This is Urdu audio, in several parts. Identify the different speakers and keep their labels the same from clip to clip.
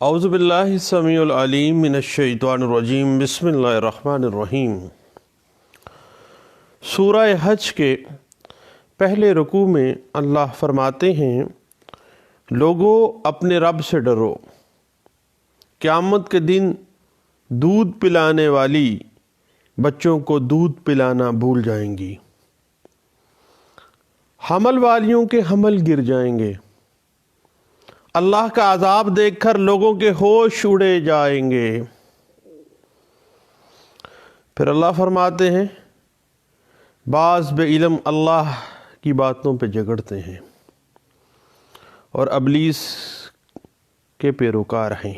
Speaker 1: اعوذ باللہ السمیع العلیم من الشیطان الرجیم بسم اللہ الرحمن الرحیم۔ سورہ حج کے پہلے رکوع میں اللہ فرماتے ہیں، لوگو اپنے رب سے ڈرو، قیامت کے دن دودھ پلانے والی بچوں کو دودھ پلانا بھول جائیں گی، حمل والیوں کے حمل گر جائیں گے، اللہ کا عذاب دیکھ کر لوگوں کے ہوش اڑے جائیں گے۔ پھر اللہ فرماتے ہیں، بعض بے علم اللہ کی باتوں پہ جھگڑتے ہیں اور ابلیس کے پیروکار ہیں۔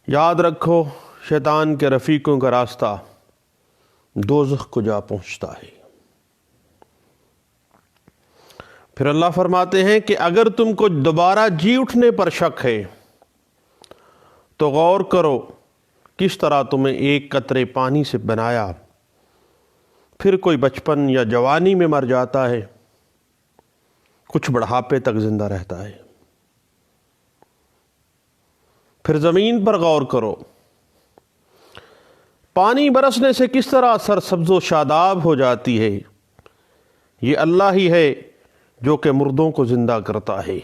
Speaker 1: یاد رکھو، شیطان کے رفیقوں کا راستہ دوزخ کو جا پہنچتا ہے۔ پھر اللہ فرماتے ہیں کہ اگر تم کو دوبارہ جی اٹھنے پر شک ہے تو غور کرو کس طرح تمہیں ایک قطرے پانی سے بنایا، پھر کوئی بچپن یا جوانی میں مر جاتا ہے، کچھ بڑھاپے تک زندہ رہتا ہے۔ پھر زمین پر غور کرو، پانی برسنے سے کس طرح سرسبز و شاداب ہو جاتی ہے۔ یہ اللہ ہی ہے جو کہ مردوں کو زندہ کرتا ہے،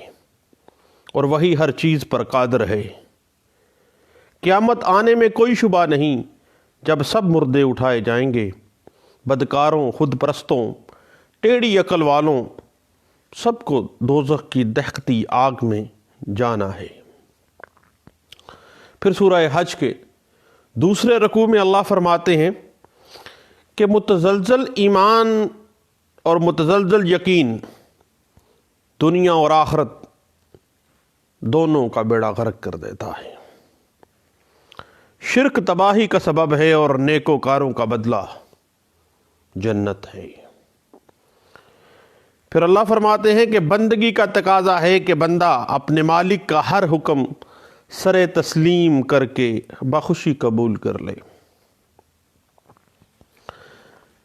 Speaker 1: اور وہی ہر چیز پر قادر ہے۔ قیامت آنے میں کوئی شبہ نہیں، جب سب مردے اٹھائے جائیں گے، بدکاروں، خود پرستوں، ٹیڑھی عقل والوں، سب کو دوزخ کی دہکتی آگ میں جانا ہے۔ پھر سورہ حج کے دوسرے رکوع میں اللہ فرماتے ہیں کہ متزلزل ایمان اور متزلزل یقین دنیا اور آخرت دونوں کا بیڑا غرق کر دیتا ہے۔ شرک تباہی کا سبب ہے اور نیکوکاروں کا بدلہ جنت ہے۔ پھر اللہ فرماتے ہیں کہ بندگی کا تقاضا ہے کہ بندہ اپنے مالک کا ہر حکم سر تسلیم کر کے بخوشی قبول کر لے۔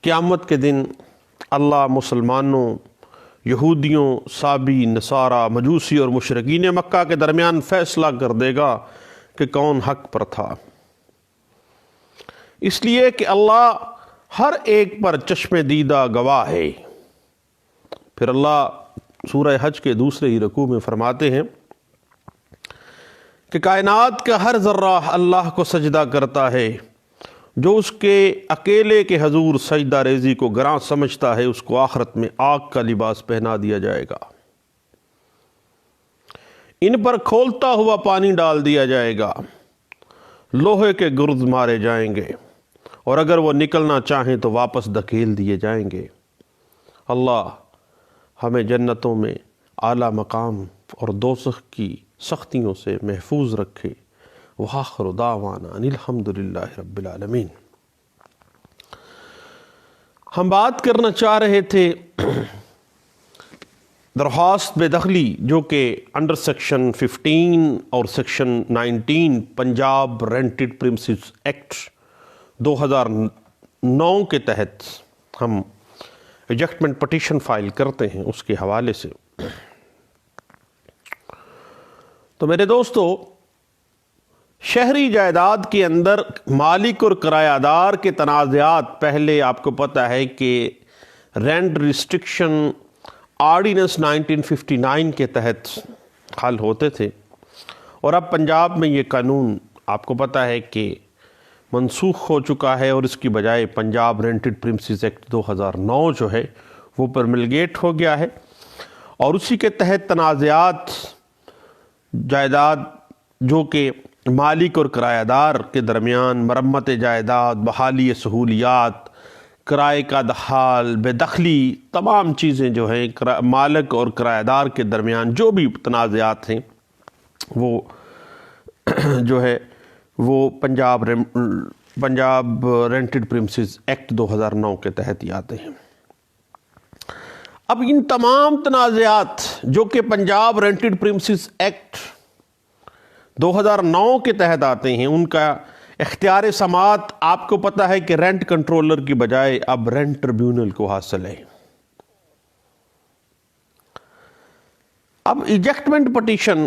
Speaker 1: قیامت کے دن اللہ مسلمانوں، یہودیوں، صابی، نصارہ، مجوسی اور مشرکین مکہ کے درمیان فیصلہ کر دے گا کہ کون حق پر تھا، اس لیے کہ اللہ ہر ایک پر چشم دیدہ گواہ ہے۔ پھر اللہ سورہ حج کے دوسرے ہی رکوع میں فرماتے ہیں کہ کائنات کا ہر ذرہ اللہ کو سجدہ کرتا ہے، جو اس کے اکیلے کے حضور سجدہ ریزی کو گراں سمجھتا ہے، اس کو آخرت میں آگ کا لباس پہنا دیا جائے گا، ان پر کھولتا ہوا پانی ڈال دیا جائے گا، لوہے کے گرز مارے جائیں گے، اور اگر وہ نکلنا چاہیں تو واپس دھکیل دیے جائیں گے۔ اللہ ہمیں جنتوں میں اعلیٰ مقام اور دوزخ کی سختیوں سے محفوظ رکھے۔ وآخر دعوانا ان الحمد للہ رب العالمین۔ ہم بات کرنا چاہ رہے تھے درخواست بے دخلی، جو کہ انڈر سیکشن 15 اور section 19 Punjab rented premises act 2009 کے تحت ہم ایجیکٹمنٹ پٹیشن فائل کرتے ہیں، اس کے حوالے سے۔ تو میرے دوستو، شہری جائیداد کے اندر مالک اور کرایہ دار کے تنازعات پہلے آپ کو پتہ ہے کہ رینٹ ریسٹرکشن آرڈیننس 1959 کے تحت حل ہوتے تھے، اور اب پنجاب میں یہ قانون آپ کو پتہ ہے کہ منسوخ ہو چکا ہے، اور اس کی بجائے پنجاب رینٹڈ پریمسز ایکٹ 2009 جو ہے وہ پرملگیٹ ہو گیا ہے، اور اسی کے تحت تنازعات جائیداد جو کہ مالک اور کرایہ دار کے درمیان، مرمت جائیداد، بحالی سہولیات، کرائے کا دخال، بے دخلی، تمام چیزیں جو ہیں مالک اور کرایہ دار کے درمیان جو بھی تنازعات ہیں وہ جو ہے وہ پنجاب رینٹڈ پریمسز ایکٹ 2009 کے تحت ہی آتے ہیں۔ اب ان تمام تنازعات جو کہ پنجاب رینٹڈ پریمسز ایکٹ 2009 کے تحت آتے ہیں، ان کا اختیار سماعت آپ کو پتہ ہے کہ رینٹ کنٹرولر کی بجائے اب رینٹ ٹریبیونل کو حاصل ہے۔ اب ایجیکٹمنٹ پٹیشن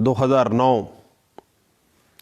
Speaker 1: 2009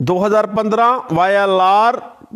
Speaker 1: 2015 YLR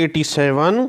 Speaker 1: 87,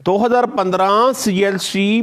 Speaker 1: 2015 CLC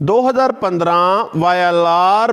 Speaker 1: 2015 YLR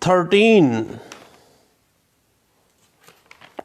Speaker 1: 13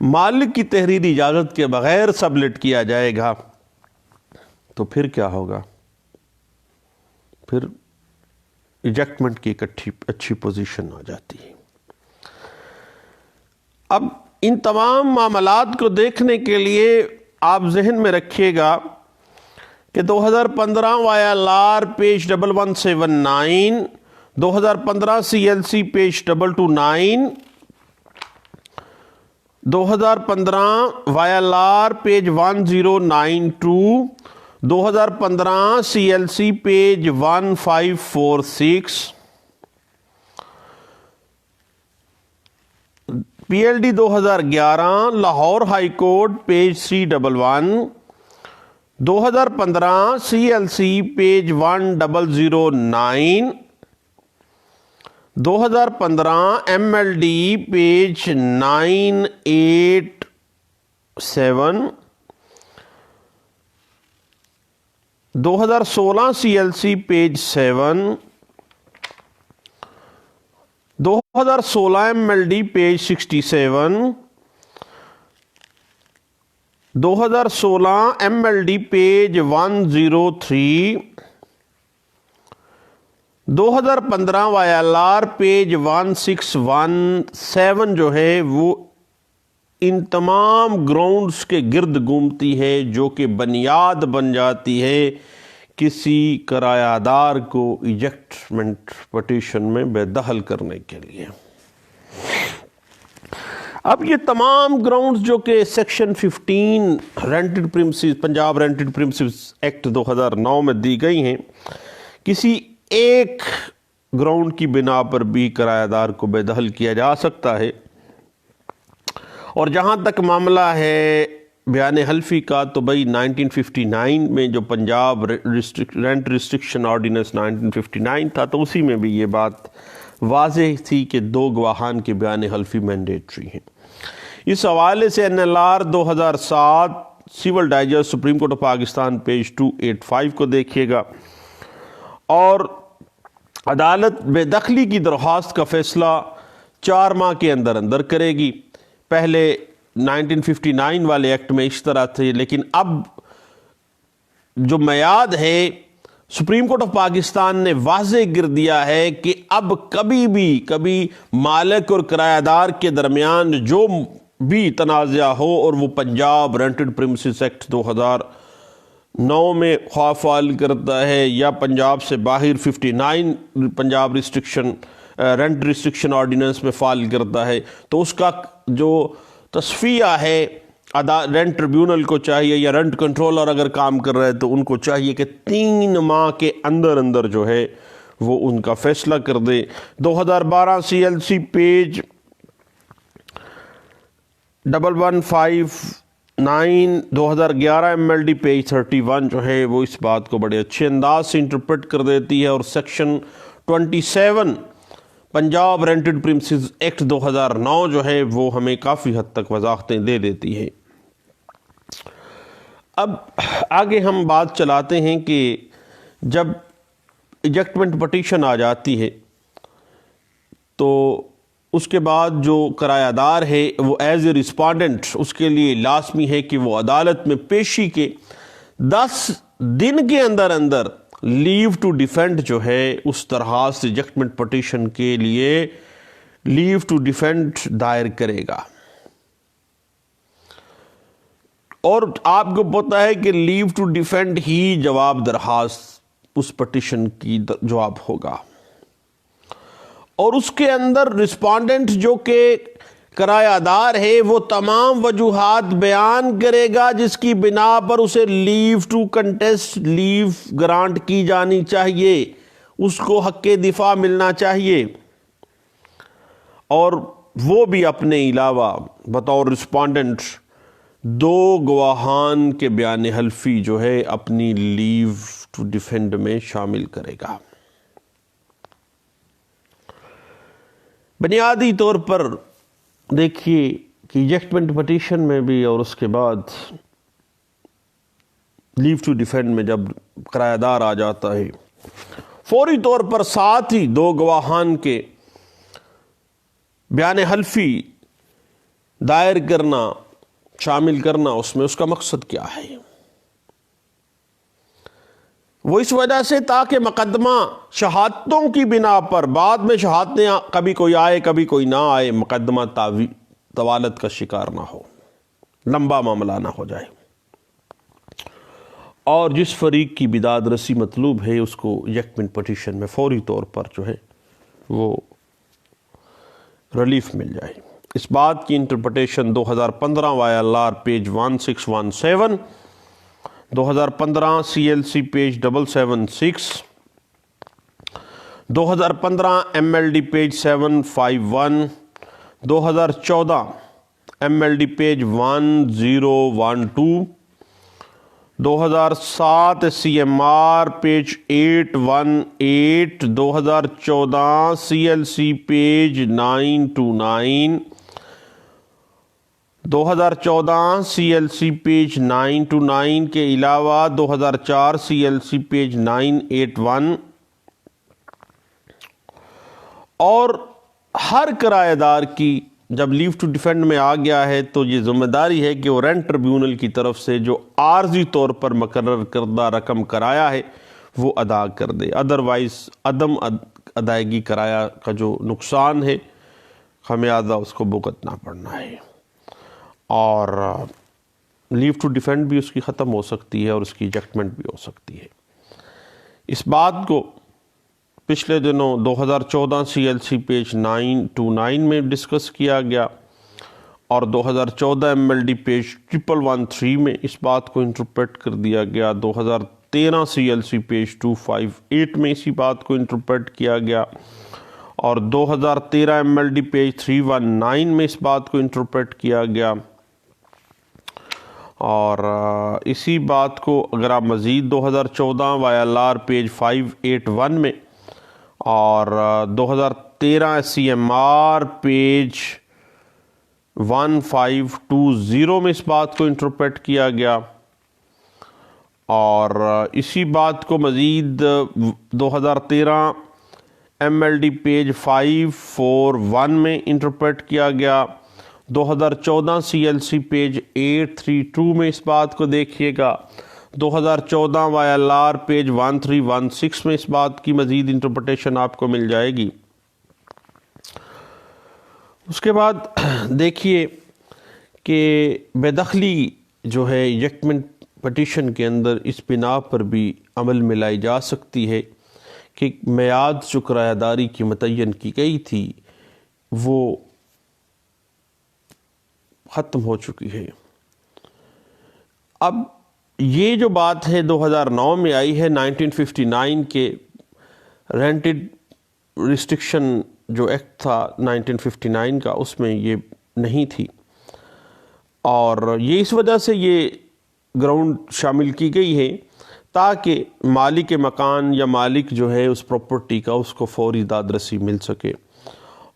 Speaker 1: مالک کی تحریری اجازت کے بغیر سبلٹ کیا جائے گا تو پھر کیا ہوگا؟ پھر ایجیکٹمنٹ کی ایک اچھی پوزیشن آ جاتی ہے۔ اب ان تمام معاملات کو دیکھنے کے لیے آپ ذہن میں رکھیے گا کہ 2015 YLR page 1179، 2015 CLC page 229، 2015 YLR page 1092، 2015 CLC page 1546، PLD 2011 Lahore high court page 311، 2015 CLC page 1009، 2015 MLD page 987، 2016 CLC page 7، 2016 MLD page 67، 2016 MLD page 103، 2015 YLR page 1617 جو ہے وہ ان تمام گراؤنڈز کے گرد گھومتی ہے جو کہ بنیاد بن جاتی ہے کسی کرایہ دار کو ایجیکٹمنٹ پٹیشن میں بے دخل کرنے کے لیے۔ اب یہ تمام گراؤنڈز جو کہ section 15 rented premises Punjab rented premises act 2009 میں دی گئی ہیں، کسی ایک گراؤنڈ کی بنا پر بھی کرایہ دار کو بے دخل کیا جا سکتا ہے۔ اور جہاں تک معاملہ ہے بیان حلفی کا تو بھئی 1959 میں جو پنجاب رینٹ ریسٹرکشن آرڈیننس 1959 تھا تو اسی میں بھی یہ بات واضح تھی کہ 2 گواہان کے بیان حلفی مینڈیٹری ہیں۔ اس حوالے سے NLR 2007 civil digest supreme court of Pakistan page 285 کو دیکھیے گا، اور عدالت بے دخلی کی درخواست کا فیصلہ 4 ماہ کے اندر اندر کرے گی۔ پہلے 1959 والے ایکٹ میں اس طرح تھے، لیکن اب جو میعاد ہے سپریم کورٹ آف پاکستان نے واضح کر دیا ہے کہ اب کبھی مالک اور کرایہ دار کے درمیان جو بھی تنازع ہو، اور وہ پنجاب رینٹڈ پریمسز ایکٹ 2009 میں خواہ فعال کرتا ہے یا پنجاب سے باہر 59 پنجاب رینٹ ریسٹرکشن آرڈیننس میں فعال کرتا ہے، تو اس کا جو تصفیہ ہے رینٹ ٹریبیونل کو چاہیے، یا رینٹ کنٹرولر اگر کام کر رہے تو ان کو چاہیے کہ 3 ماہ کے اندر اندر جو ہے وہ ان کا فیصلہ کر دے۔ 2012 CLC پیج 1159، 2011 MLD پیج 31 جو ہے وہ اس بات کو بڑے اچھے انداز سے انٹرپریٹ کر دیتی ہے، اور section 27 Punjab rented premises act 2009 جو ہے وہ ہمیں کافی حد تک وضاحتیں دے دیتی ہے۔ اب آگے ہم بات چلاتے ہیں کہ جب ایجیکٹمنٹ پٹیشن آ جاتی ہے تو اس کے بعد جو کرایہ دار ہے وہ ایز اے رسپونڈنٹ اس کے لیے لازمی ہے کہ وہ عدالت میں پیشی کے 10 دن کے اندر اندر لیو ٹو ڈیفینڈ جو ہے اس درخواست ایجیکٹمنٹ پٹیشن کے لیے لیو ٹو ڈیفینڈ دائر کرے گا۔ اور آپ کو پتہ ہے کہ لیو ٹو ڈیفینڈ ہی جواب درخواست اس پٹیشن کی جواب ہوگا، اور اس کے اندر رسپونڈنٹ جو کہ کرایہ دار ہے وہ تمام وجوہات بیان کرے گا جس کی بنا پر اسے لیو ٹو کنٹیسٹ لیو گرانٹ کی جانی چاہیے، اس کو حق دفاع ملنا چاہیے، اور وہ بھی اپنے علاوہ بطور رسپونڈنٹ 2 گواہان کے بیان حلفی جو ہے اپنی لیو ٹو ڈیفینڈ میں شامل کرے گا۔ بنیادی طور پر دیکھیے کہ ایجیکٹمنٹ پٹیشن میں بھی اور اس کے بعد لیو ٹو ڈیفینڈ میں جب کرایہ دار آ جاتا ہے فوری طور پر ساتھ ہی 2 گواہان کے بیان حلفی دائر کرنا، شامل کرنا اس میں، اس کا مقصد کیا ہے؟ وہ اس وجہ سے تاکہ مقدمہ شہادتوں کی بنا پر، بعد میں شہادتیں کبھی کوئی آئے کبھی کوئی نہ آئے، مقدمہ طوالت کا شکار نہ ہو، لمبا معاملہ نہ ہو جائے، اور جس فریق کی بداد رسی مطلوب ہے اس کو یک من پٹیشن میں فوری طور پر جو ہے وہ ریلیف مل جائے۔ اس بات کی interpretation 2015 YLR page 1617، 2015 CLC page 776، 2015 MLD page 751، 2014 MLD page 1012، 2007 CMR page 818، 2014 CLC page 929، 2014 CLC page 929 کے علاوہ 2004 CLC پیج 981، اور ہر کرایہ دار کی جب لیو ٹو ڈیفینڈ میں آ گیا ہے تو یہ ذمہ داری ہے کہ وہ رینٹ ٹریبیونل کی طرف سے جو عارضی طور پر مقرر کردہ رقم کرایہ ہے وہ ادا کر دے، ادروائز عدم ادائیگی کرایہ کا جو نقصان ہے خمیازہ اس کو بھگتنا پڑنا ہے، اور لیو ٹو ڈیفینڈ بھی اس کی ختم ہو سکتی ہے اور اس کی ایجیکٹمنٹ بھی ہو سکتی ہے۔ اس بات کو پچھلے دنوں 2014 CLC پیج 929 میں ڈسکس کیا گیا، اور 2014 MLD پیج 1113 میں اس بات کو انٹرپریٹ کر دیا گیا، 2013 CLC پیج 258 میں اسی بات کو انٹرپریٹ کیا گیا، اور 2013 MLD پیج 319 میں اس بات کو انٹرپریٹ کیا گیا، اور اسی بات کو اگر آپ مزید 2014 YLR پیج 581 میں اور 2013 CMR پیج 1520 میں اس بات کو انٹرپریٹ کیا گیا، اور اسی بات کو مزید 2013 MLD پیج 541 میں انٹرپریٹ کیا گیا، 2014 CLC پیج 832 میں اس بات کو دیکھیے گا، 2014 YLR پیج 1316 میں اس بات کی مزید انٹرپریٹیشن آپ کو مل جائے گی۔ اس کے بعد دیکھیے کہ بے دخلی جو ہے یکمن پٹیشن کے اندر اس بنا پر بھی عمل میں لائی جا سکتی ہے کہ میعاد جو کرایہ داری کی متعین کی گئی تھی وہ ختم ہو چکی ہے۔ اب یہ جو بات ہے 2009 میں آئی ہے، 1959 کے رینٹڈ ریسٹرکشن جو ایکٹ تھا 1959 کا، اس میں یہ نہیں تھی، اور یہ اس وجہ سے یہ گراؤنڈ شامل کی گئی ہے تاکہ مالک مکان یا مالک جو ہے اس پراپرٹی کا اس کو فوری داد رسی مل سکے،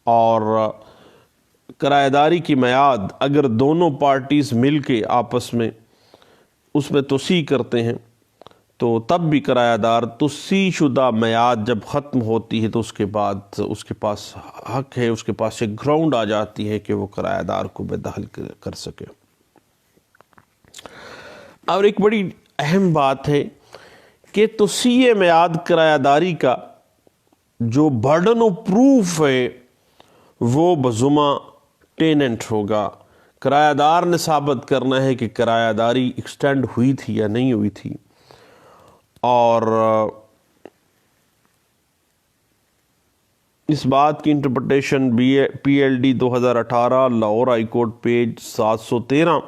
Speaker 1: اور کرایہ داری کی میعاد اگر دونوں پارٹیز مل کے آپس میں اس میں توسیع کرتے ہیں تو تب بھی کرایہ دار توسیع شدہ میعاد جب ختم ہوتی ہے تو اس کے بعد اس کے پاس حق ہے، اس کے پاس ایک گراؤنڈ آ جاتی ہے کہ وہ کرایہ دار کو بے دخل کر سکے۔ اور ایک بڑی اہم بات ہے کہ توسیع میعاد کرایہ داری کا جو برڈن آف پروف ہے وہ بذمہ ٹیننٹ ہوگا۔ کرایہ دار نے ثابت کرنا ہے کہ کرایہ داری ایکسٹینڈ ہوئی تھی یا نہیں ہوئی تھی، اور اس بات کی interpretation PLD 2018 Lahore high court page 713،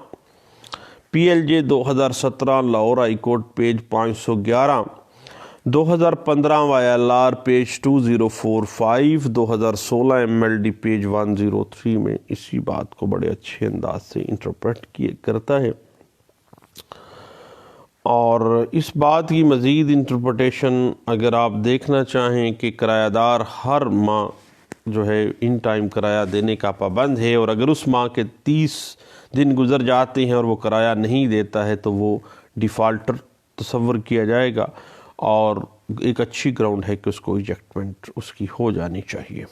Speaker 1: PLJ 2017 Lahore high court page 511، 2015 YLR page 2045، 2016 MLD page 103 میں اسی بات کو بڑے اچھے انداز سے انٹرپریٹ کرتا ہے، اور اس بات کی مزید انٹرپریٹیشن اگر آپ دیکھنا چاہیں کہ کرایہ دار ہر ماہ جو ہے ان ٹائم کرایہ دینے کا پابند ہے، اور اگر اس ماہ کے 30 دن گزر جاتے ہیں اور وہ کرایہ نہیں دیتا ہے تو وہ ڈیفالٹر تصور کیا جائے گا، اور ایک اچھی گراؤنڈ ہے کہ اس کو ایجیکٹمنٹ اس کی ہو جانی چاہیے۔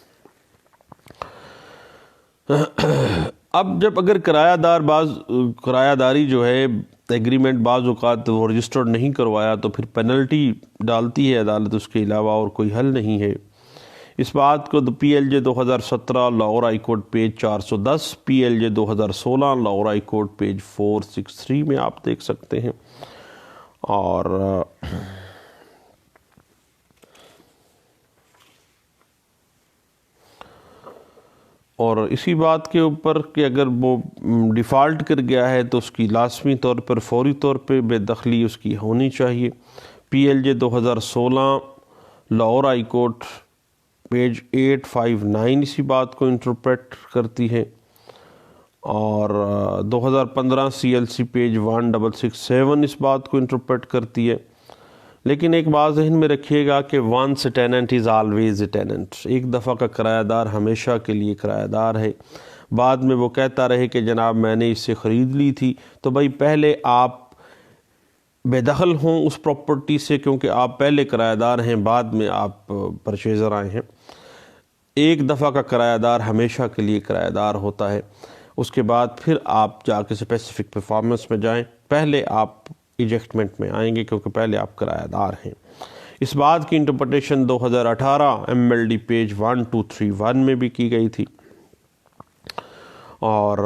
Speaker 1: اب جب اگر کرایہ داری جو ہے ایگریمنٹ بعض اوقات وہ رجسٹرڈ نہیں کروایا تو پھر پینلٹی ڈالتی ہے عدالت، اس کے علاوہ اور کوئی حل نہیں ہے۔ اس بات کو PLJ 2017 Lahore high court page 410، PLJ 2016 Lahore high court page 463 میں آپ دیکھ سکتے ہیں۔ اور اسی بات کے اوپر کہ اگر وہ ڈیفالٹ کر گیا ہے تو اس کی لازمی طور پر فوری طور پہ بے دخلی اس کی ہونی چاہیے۔ PLJ 2016 Lahore high court page 859 اسی بات کو انٹرپریٹ کرتی ہے، اور 2015 CLC پیج 1667 اس بات کو انٹرپریٹ کرتی ہے۔ لیکن ایک بات ذہن میں رکھیے گا کہ once a tenant is always a tenant، ایک دفعہ کا کرایہ دار ہمیشہ کے لیے کرایہ دار ہے۔ بعد میں وہ کہتا رہے کہ جناب میں نے اس سے خرید لی تھی، تو بھائی پہلے آپ بے دخل ہوں اس پراپرٹی سے، کیونکہ آپ پہلے کرایہ دار ہیں، بعد میں آپ پرچیزر آئے ہیں۔ ایک دفعہ کا کرایہ دار ہمیشہ کے لیے کرایہ دار ہوتا ہے، اس کے بعد پھر آپ جا کے اسپیسیفک پرفارمنس میں جائیں، پہلے آپ ایجیکٹمنٹ میں آئیں گے کیونکہ پہلے آپ کرایہ دار ہیں۔ اس بات کی انٹرپریٹیشن 2018 MLD پیج 1231 میں بھی کی گئی تھی، اور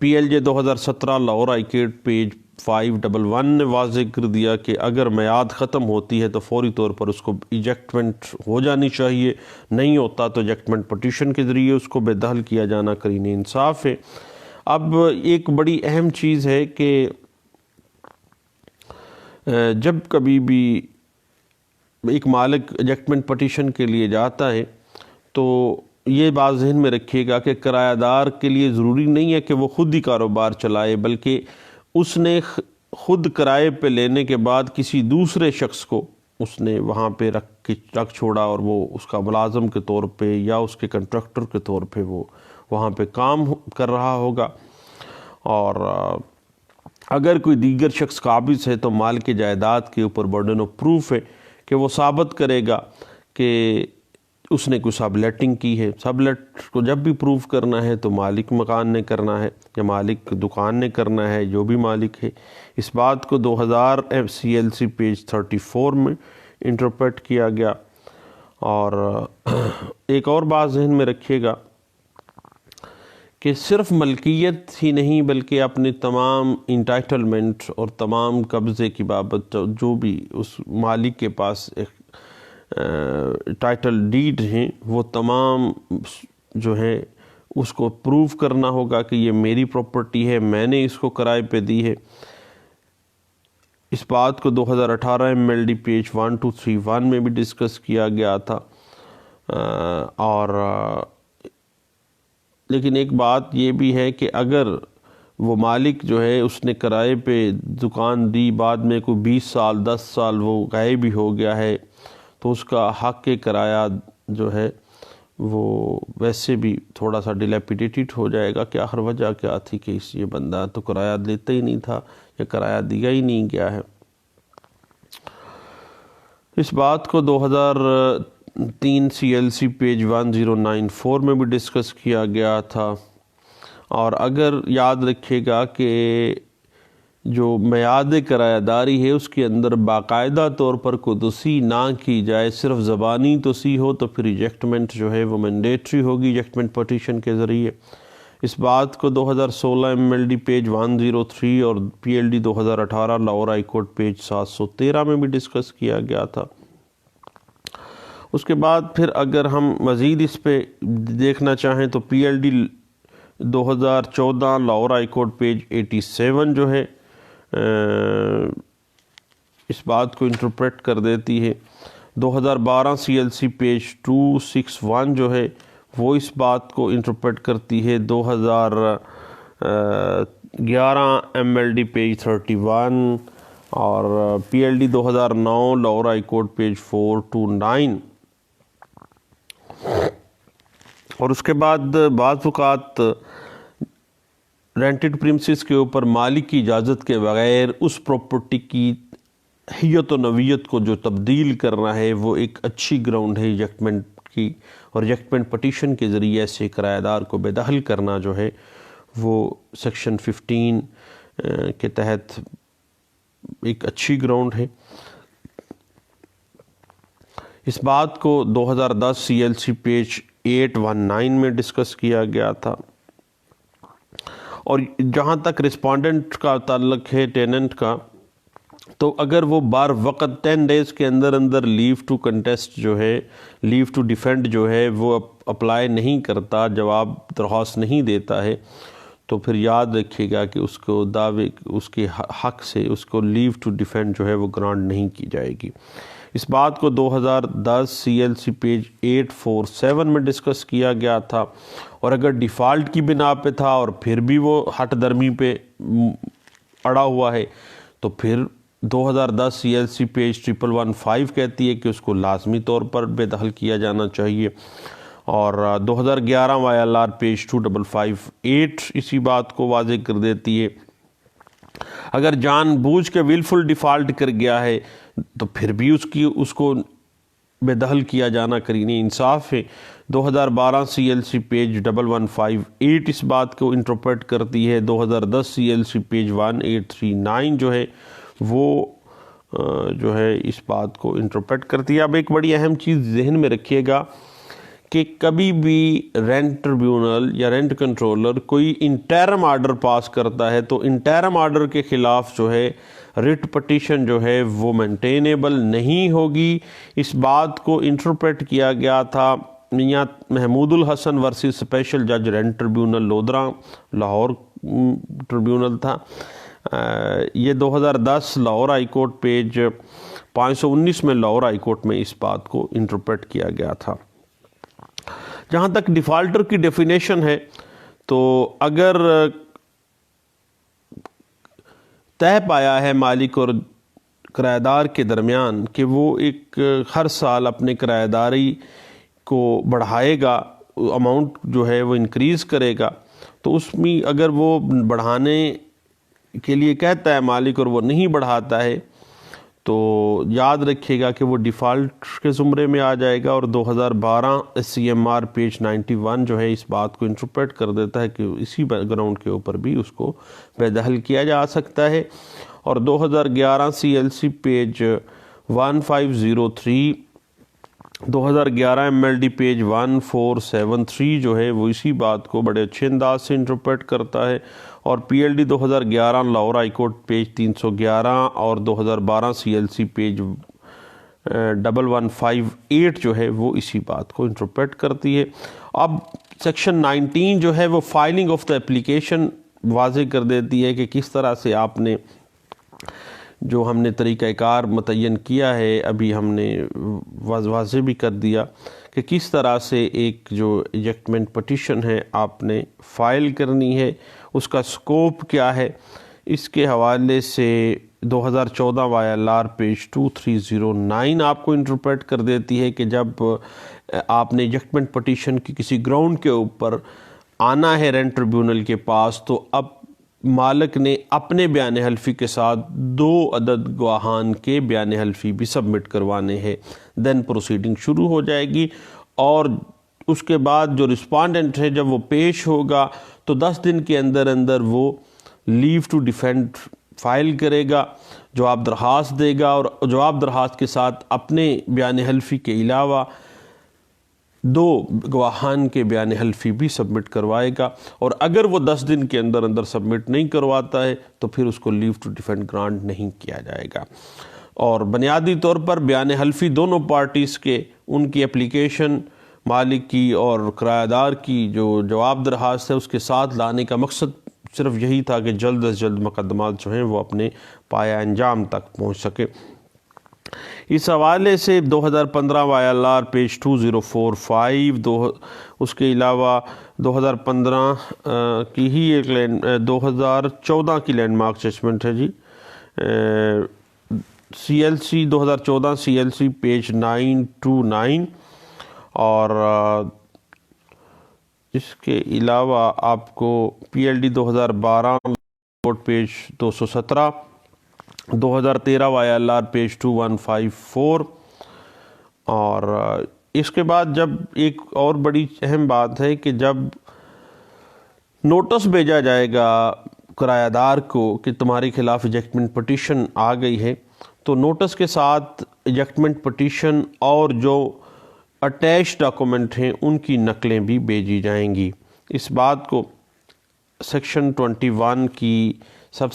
Speaker 1: PLJ 2017 Lahore high court page 511 نے واضح کر دیا کہ اگر میعاد ختم ہوتی ہے تو فوری طور پر اس کو ایجیکٹمنٹ ہو جانی چاہیے، نہیں ہوتا تو ایجیکٹمنٹ پٹیشن کے ذریعے اس کو بے دخل کیا جانا قرین انصاف ہے۔ اب ایک بڑی اہم چیز ہے کہ جب کبھی بھی ایک مالک ایجیکٹمنٹ پٹیشن کے لیے جاتا ہے تو یہ بات ذہن میں رکھیے گا کہ کرایہ دار کے لیے ضروری نہیں ہے کہ وہ خود ہی کاروبار چلائے، بلکہ اس نے خود کرائے پہ لینے کے بعد کسی دوسرے شخص کو اس نے وہاں پہ رکھ چھوڑا، اور وہ اس کا ملازم کے طور پہ یا اس کے کنٹریکٹر کے طور پہ وہ وہاں پہ کام کر رہا ہوگا۔ اور اگر کوئی دیگر شخص قابض ہے تو مالک جائیداد کے اوپر برڈن آف پروف ہے کہ وہ ثابت کرے گا کہ اس نے کوئی سب لیٹنگ کی ہے۔ سب لیٹ کو جب بھی پروف کرنا ہے تو مالک مکان نے کرنا ہے یا مالک دکان نے کرنا ہے، جو بھی مالک ہے۔ اس بات کو 2000 CLC پیج 34 میں انٹرپریٹ کیا گیا۔ اور ایک اور بات ذہن میں رکھیے گا کہ صرف ملکیت ہی نہیں بلکہ اپنے تمام انٹائٹلمنٹ اور تمام قبضے کی بابت جو بھی اس مالک کے پاس ٹائٹل ڈیڈ ہیں وہ تمام جو ہے اس کو پروف کرنا ہوگا کہ یہ میری پراپرٹی ہے، میں نے اس کو کرائے پہ دی ہے۔ اس بات کو 2018 MLD پیج 1231 میں بھی ڈسکس کیا گیا تھا۔ اور لیکن ایک بات یہ بھی ہے کہ اگر وہ مالک جو ہے اس نے کرائے پہ دکان دی، بعد میں کوئی 20 سال 10 سال وہ غائب بھی ہو گیا ہے، تو اس کا حق کرایہ جو ہے وہ ویسے بھی تھوڑا سا ڈیلیپیڈیٹڈ ہو جائے گا کہ آخر وجہ کیا تھی کہ یہ بندہ تو کرایہ لیتا ہی نہیں تھا یا کرایہ دیا ہی نہیں گیا ہے۔ اس بات کو 2003 CLC پیج 1094 میں بھی ڈسکس کیا گیا تھا۔ اور اگر یاد رکھے گا کہ جو میعاد کرایہ داری ہے اس کے اندر باقاعدہ طور پر کوئی توسیع نہ کی جائے، صرف زبانی توسیع ہو، تو پھر ایجیکٹمنٹ جو ہے وہ مینڈیٹری ہوگی ایجیکٹمنٹ پٹیشن کے ذریعے۔ اس بات کو 2016 MLD پیج 103 اور PLD 2018 Lahore high court page 713 میں بھی ڈسکس کیا گیا تھا۔ اس کے بعد پھر اگر ہم مزید اس پہ دیکھنا چاہیں تو PLD 2014 Lahore high court page 87 جو ہے اس بات کو انٹرپریٹ کر دیتی ہے۔ 2012 CLC پیج 261 جو ہے وہ اس بات کو انٹرپریٹ کرتی ہے۔ 2011 MLD پیج 31 اور PLD 2009 Lahore high court page 429۔ اور اس کے بعد بعض اوقات رینٹڈ پریمسز کے اوپر مالک کی اجازت کے بغیر اس پراپرٹی کی حیت و نوعیت کو جو تبدیل کرنا ہے وہ ایک اچھی گراؤنڈ ہے ایجیکٹمنٹ کی، اور ایجیکٹمنٹ پٹیشن کے ذریعے سے کرایہ دار کو بے دخل کرنا جو ہے وہ سیکشن 15 کے تحت ایک اچھی گراؤنڈ ہے۔ اس بات کو 2010 CLC پیج 819 میں ڈسکس کیا گیا تھا۔ اور جہاں تک رسپونڈنٹ کا تعلق ہے ٹیننٹ کا، تو اگر وہ بار وقت 10 ڈیز کے اندر اندر لیو ٹو کنٹیسٹ جو ہے، لیو ٹو ڈیفینڈ جو ہے وہ اپلائی نہیں کرتا، جواب درخواست نہیں دیتا ہے، تو پھر یاد رکھیے گا کہ اس کو دعوے اس کے حق سے اس کو لیو ٹو ڈیفینڈ جو ہے وہ گرانٹ نہیں کی جائے گی۔ اس بات کو 2010 CLC پیج 847 میں ڈسکس کیا گیا تھا۔ اور اگر ڈیفالٹ کی بنا پہ تھا اور پھر بھی وہ ہٹ درمی پہ اڑا ہوا ہے، تو پھر 2010 CLC پیج 1115 کہتی ہے کہ اس کو لازمی طور پر بے دخل کیا جانا چاہیے۔ اور 2011 YLR پیج 2558 اسی بات کو واضح کر دیتی ہے۔ اگر جان بوجھ کے ولفل ڈیفالٹ کر گیا ہے تو پھر بھی اس کو بے دخل کیا جانا قرین انصاف ہے۔ 2012 CLC پیج 1158 اس بات کو انٹرپریٹ کرتی ہے۔ 2010 CLC پیج 1839 جو ہے وہ جو ہے اس بات کو انٹرپریٹ کرتی ہے۔ اب ایک بڑی اہم چیز ذہن میں رکھیے گا کہ کبھی بھی رینٹ ٹریبیونل یا رینٹ کنٹرولر کوئی انٹرم آرڈر پاس کرتا ہے تو انٹرم آرڈر کے خلاف جو ہے ریٹ پٹیشن جو ہے وہ مینٹینیبل نہیں ہوگی۔ اس بات کو انٹرپریٹ کیا گیا تھا میاں محمود الحسن ورسز اسپیشل جج rent tribunal Lodhran, Lahore tribunal تھا۔ یہ 2010 لاہور ہائی کورٹ پیج 519 میں لاہور ہائی کورٹ میں اس بات کو انٹرپریٹ کیا گیا تھا۔ جہاں تک ڈیفالٹر کی ڈیفینیشن ہے، تو اگر طے پایا ہے مالک اور کرایہ دار کے درمیان کہ وہ ایک ہر سال اپنے کرایہ داری کو بڑھائے گا، اماؤنٹ جو ہے وہ انکریز کرے گا، تو اس میں اگر وہ بڑھانے کے لیے کہتا ہے مالک اور وہ نہیں بڑھاتا ہے، تو یاد رکھیے گا کہ وہ ڈیفالٹ کے زمرے میں آ جائے گا۔ اور 2012 SCMR پیج 91 جو ہے اس بات کو انٹرپریٹ کر دیتا ہے کہ اسی بیک گراؤنڈ کے اوپر بھی اس کو بے دخل کیا جا سکتا ہے۔ اور 2011 CLC پیج 1503، 2011 MLD پیج 1473 جو ہے وہ اسی بات کو بڑے اچھے انداز سے انٹرپریٹ کرتا ہے۔ اور PLD 2011 Lahore high court page 311 اور 2012 CLC پیج 1158 جو ہے وہ اسی بات کو انٹرپریٹ کرتی ہے۔ اب سیکشن 19 جو ہے وہ فائلنگ آف دا اپلیکیشن واضح کر دیتی ہے کہ کس طرح سے آپ نے جو ہم نے طریقہ کار متعین کیا ہے، ابھی ہم نے واضح بھی کر دیا کہ کس طرح سے ایک جو ایجیکٹمنٹ پٹیشن ہے آپ نے فائل کرنی ہے، اس کا سکوپ کیا ہے۔ اس کے حوالے سے 2014 YLR پیج 2309 آپ کو انٹرپریٹ کر دیتی ہے کہ جب آپ نے ایجیکٹمنٹ پٹیشن کی کسی گراؤنڈ کے اوپر آنا ہے رینٹ ٹریبیونل کے پاس، تو اب مالک نے اپنے بیان حلفی کے ساتھ 2 عدد گواہان کے بیان حلفی بھی سبمٹ کروانے ہیں، دین پروسیڈنگ شروع ہو جائے گی۔ اور اس کے بعد جو رسپونڈنٹ ہے جب وہ پیش ہوگا تو 10 دن کے اندر اندر وہ لیو ٹو ڈیفینڈ فائل کرے گا، جواب درخواست دے گا، اور جواب درخواست کے ساتھ اپنے بیان حلفی کے علاوہ 2 گواہان کے بیان حلفی بھی سبمٹ کروائے گا۔ اور اگر وہ 10 دن کے اندر اندر سبمٹ نہیں کرواتا ہے تو پھر اس کو لیو ٹو ڈیفینڈ گرانٹ نہیں کیا جائے گا۔ اور بنیادی طور پر بیان حلفی دونوں پارٹیز کے، ان کی اپلیکیشن مالک کی اور کرایہ دار کی جو جواب درخواست ہے اس کے ساتھ لانے کا مقصد صرف یہی تھا کہ جلد از جلد مقدمات جو ہیں وہ اپنے پایہ انجام تک پہنچ سکے۔ اس حوالے سے 2015 YLR پیج 2045، اس کے علاوہ 2015 کی ہی ایک 2014 کی لینڈ مارک ججمنٹ ہے جی، CLC 2014 CLC پیج 929، اور اس کے علاوہ آپ کو PLD 2012 court page 217، 2013 YLR page 2154۔ اور اس کے بعد جب ایک اور بڑی اہم بات ہے کہ جب نوٹس بھیجا جائے گا کرایہ دار کو کہ تمہارے خلاف ایجیکٹمنٹ پٹیشن آ گئی ہے، تو نوٹس کے ساتھ ایجیکٹمنٹ پٹیشن اور جو اٹیچ ڈاکومنٹ ہیں ان کی نقلیں بھی بھیجی جائیں گی۔ اس بات کو سیکشن 21 کی سب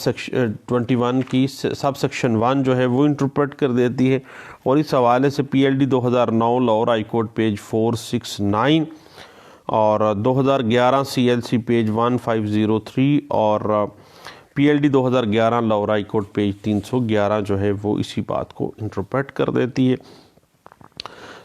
Speaker 1: سیکشن 1 جو ہے وہ انٹرپریٹ کر دیتی ہے، اور اس حوالے سے پی L D 2009 Lahore high court page 469 اور 2011 سی ایل سی پیج 1503 اور پی L D 2011 Lahore high court page 311 جو ہے وہ اسی بات کو انٹرپریٹ کر دیتی ہے۔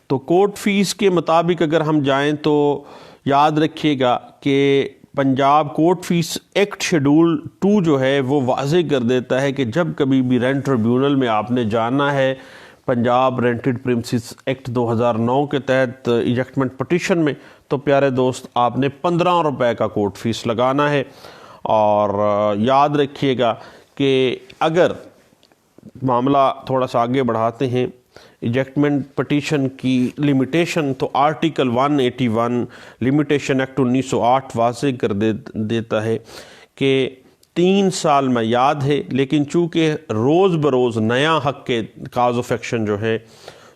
Speaker 1: تو کورٹ فیس کے مطابق اگر ہم جائیں تو یاد رکھیے گا کہ Punjab court fees act schedule 2 جو ہے وہ واضح کر دیتا ہے کہ جب کبھی بھی رینٹ ٹریبیونل میں آپ نے جانا ہے پنجاب رینٹڈ پریمسز ایکٹ 2009 کے تحت ایجیکٹمنٹ پٹیشن میں، تو پیارے دوست آپ نے 15 روپے کا کورٹ فیس لگانا ہے۔ اور یاد رکھیے گا کہ اگر معاملہ تھوڑا سا آگے بڑھاتے ہیں ایجیکٹمنٹ پٹیشن کی لمیٹیشن، تو آرٹیکل 181 لمیٹیشن ایکٹ 1908 واضح کر دیتا ہے کہ 3 سال میں یاد ہے، لیکن چونکہ روز بروز نیا حق کے کاز آف ایکشن جو ہے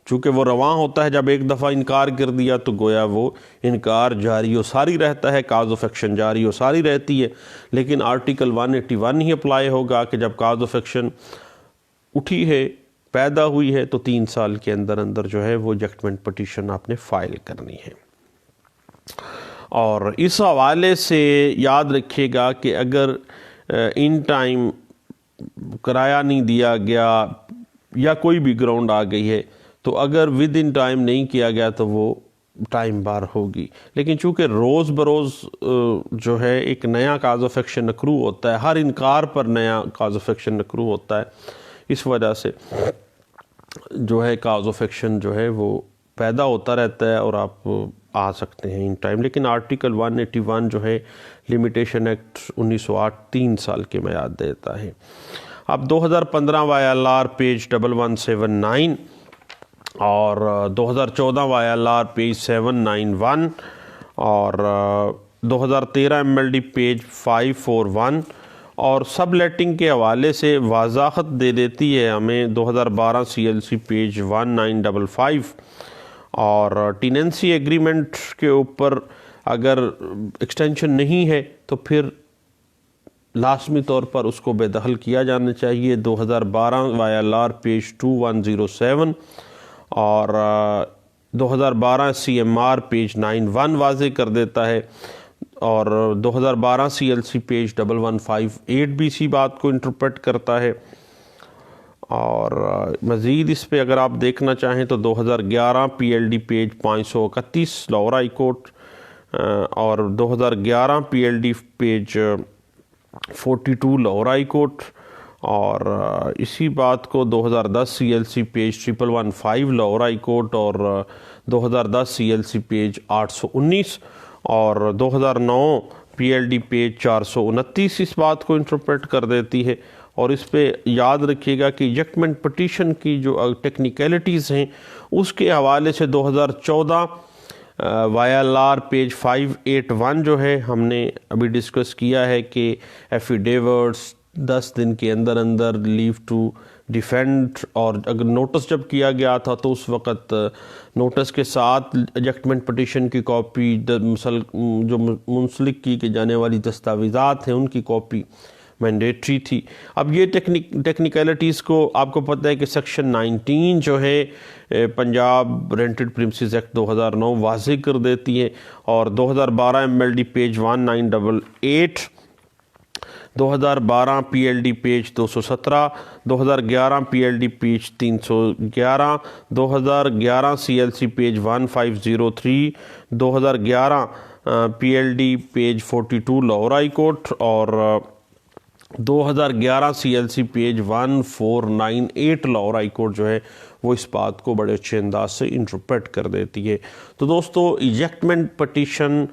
Speaker 1: چونکہ وہ رواں ہوتا ہے، جب ایک دفعہ انکار کر دیا تو گویا وہ انکار جاری و ساری رہتا ہے، کاز آف ایکشن جاری و ساری رہتی ہے۔ لیکن آرٹیکل 181 ہی اپلائی ہوگا کہ جب کاز آف ایکشن اٹھی ہے، پیدا ہوئی ہے، تو 3 سال کے اندر اندر جو ہے وہ ایجیکٹمنٹ پٹیشن آپ نے فائل کرنی ہے۔ اور اس حوالے سے یاد رکھیے گا کہ اگر ان ٹائم کرایہ نہیں دیا گیا یا کوئی بھی گراؤنڈ آ گئی ہے، تو اگر ود ان ٹائم نہیں کیا گیا تو وہ ٹائم بار ہوگی۔ لیکن چونکہ روز بروز جو ہے ایک نیا کاز آف ایکشن اکرو ہوتا ہے، ہر انکار پر نیا کاز آف ایکشن اکرو ہوتا ہے، اس وجہ سے جو ہے کاز آف ایکشن جو ہے وہ پیدا ہوتا رہتا ہے اور آپ آ سکتے ہیں ان ٹائم۔ لیکن آرٹیکل 181 جو ہے لمیٹیشن ایکٹ 1908 3 سال کے میعاد دیتا ہے۔ اب 2015 وائی ایل آر پیج 1179 اور 2014 وائی ایل آر پیج 791 اور 2013 ایم ایل ڈی پیج 541 اور سب لیٹنگ کے حوالے سے وضاحت دے دیتی ہے ہمیں 2012 سی ایل سی پیج 1955 اور ٹیننسی ایگریمنٹ کے اوپر اگر ایکسٹینشن نہیں ہے تو پھر لازمی طور پر اس کو بے دخل کیا جانا چاہیے۔ 2012 وائی ایل آر پیج 2107 اور 2012 سی ایم آر پیج 91 واضح کر دیتا ہے، اور 2012 سی ایل سی پیج 1158 بھی اسی بات کو انٹرپریٹ کرتا ہے۔ اور مزید اس پہ اگر آپ دیکھنا چاہیں تو 2011 P L D page 531 Lahore high court اور 2011 P L D page 42 Lahore high court, اور اسی بات کو 2010 C L C page 1115 Lahore high court اور 2010 سی ایل سی پیج 819 اور 2009 پی ایل ڈی پیج 429 اس بات کو انٹرپریٹ کر دیتی ہے۔ اور اس پہ یاد رکھیے گا کہ ایجیکٹمنٹ پٹیشن کی جو ٹیکنیکلٹیز ہیں اس کے حوالے سے 2014 وائی ایل آر پیج 581 جو ہے ہم نے ابھی ڈسکس کیا ہے کہ ایفیڈیوٹس 10 دن کے اندر اندر لیو ٹو ڈیفینڈ، اور اگر نوٹس جب کیا گیا تھا تو اس وقت نوٹس کے ساتھ ایجیکٹمنٹ پٹیشن کی کاپی، جو منسلک کی جانے والی دستاویزات ہیں ان کی کاپی مینڈیٹری تھی۔ اب یہ ٹیکنیکلٹیز کو آپ کو پتہ ہے کہ سیکشن 19 جو ہے پنجاب رینٹڈ پریمسز ایکٹ 2009 واضح کر دیتی ہے، اور 2012 M L D page 1988، 2012 P L D page 217، 2011 P L D page 311، 2011 C L C page 1503، 2011 P L D page 42 Lahore high court اور 2011 C L C page 1498 Lahore high court جو ہے وہ اس بات کو بڑے اچھے انداز سے انٹرپریٹ کر دیتی ہے۔ تو دوستو ejectment petition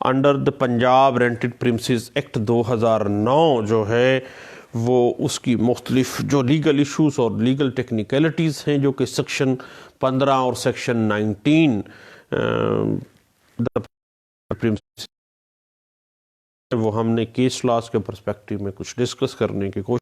Speaker 1: under the Punjab rented premises act 2009 جو ہے وہ اس کی مختلف جو لیگل ایشوز اور لیگل ٹیکنیکلٹیز ہیں جو کہ سیکشن 15 اور سیکشن 19 دا وہ ہم نے کیس لاس کے پرسپیکٹیو میں کچھ ڈسکس کرنے کی کوشش